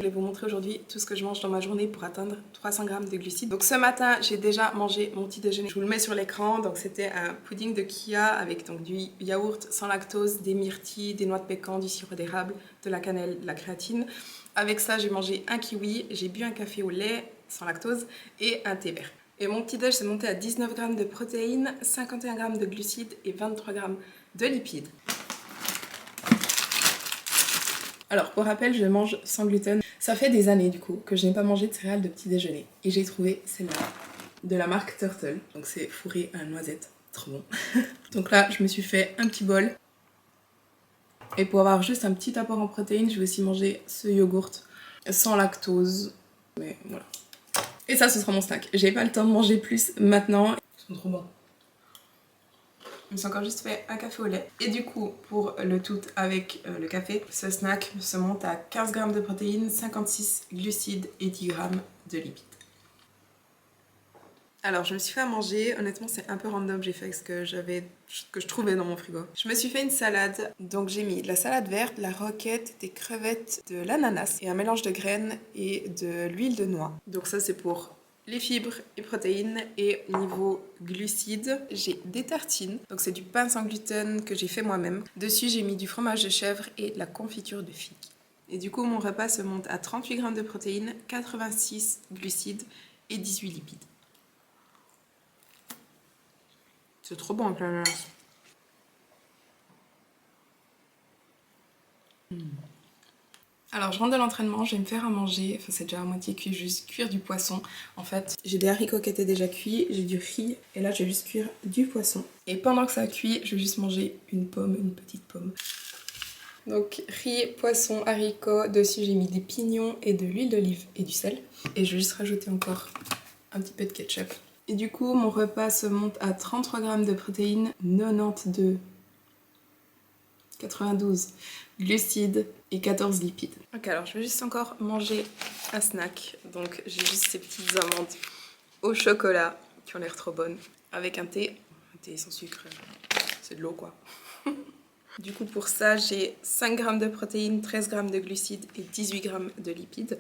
Je vais vous montrer aujourd'hui tout ce que je mange dans ma journée pour atteindre 300 g de glucides. Donc ce matin, j'ai déjà mangé mon petit déjeuner. Je vous le mets sur l'écran. Donc c'était un pudding de Kia avec donc du yaourt sans lactose, des myrtilles, des noix de pécan, du sirop d'érable, de la cannelle, de la créatine. Avec ça, j'ai mangé un kiwi, j'ai bu un café au lait sans lactose et un thé vert. Et mon petit déj, c'est monté à 19 g de protéines, 51 g de glucides et 23 g de lipides. Alors pour rappel, je mange sans gluten. Ça fait des années du coup que je n'ai pas mangé de céréales de petit déjeuner. Et j'ai trouvé celle-là, de la marque Turtle. Donc c'est fourré à la noisette, trop bon. Donc là, je me suis fait un petit bol. Et pour avoir juste un petit apport en protéines, je vais aussi manger ce yogourt sans lactose. Mais voilà. Et ça, ce sera mon snack. J'ai pas le temps de manger plus maintenant. Ils sont trop bons. Je me suis encore juste fait un café au lait. Et du coup, pour le tout avec le café, ce snack se monte à 15 g de protéines, 56 glucides et 10 g de lipides. Alors, je me suis fait à manger. Honnêtement, c'est un peu random. J'ai fait ce que je trouvais dans mon frigo. Je me suis fait une salade. Donc, j'ai mis de la salade verte, de la roquette, des crevettes, de l'ananas et un mélange de graines et de l'huile de noix. Donc ça, c'est pour les fibres et protéines. Et niveau glucides, j'ai des tartines. Donc c'est du pain sans gluten que j'ai fait moi-même. Dessus, j'ai mis du fromage de chèvre et de la confiture de figue. Et du coup, mon repas se monte à 38 g de protéines, 86 glucides et 18 lipides. C'est trop bon avec l'ananas. Alors je rentre de l'entraînement, je vais me faire à manger, enfin c'est déjà à moitié cuit, juste cuire du poisson. En fait, j'ai des haricots qui étaient déjà cuits, j'ai du riz, et là je vais juste cuire du poisson. Et pendant que ça cuit, je vais juste manger une pomme, une petite pomme. Donc riz, poisson, haricots, dessus j'ai mis des pignons et de l'huile d'olive et du sel. Et je vais juste rajouter encore un petit peu de ketchup. Et du coup, mon repas se monte à 33 g de protéines, 92 glucides et 14 lipides. Ok, alors je vais juste encore manger un snack. Donc j'ai juste ces petites amandes au chocolat qui ont l'air trop bonnes. Avec un thé sans sucre, c'est de l'eau quoi. Du coup pour ça j'ai 5 g de protéines, 13 g de glucides et 18 g de lipides.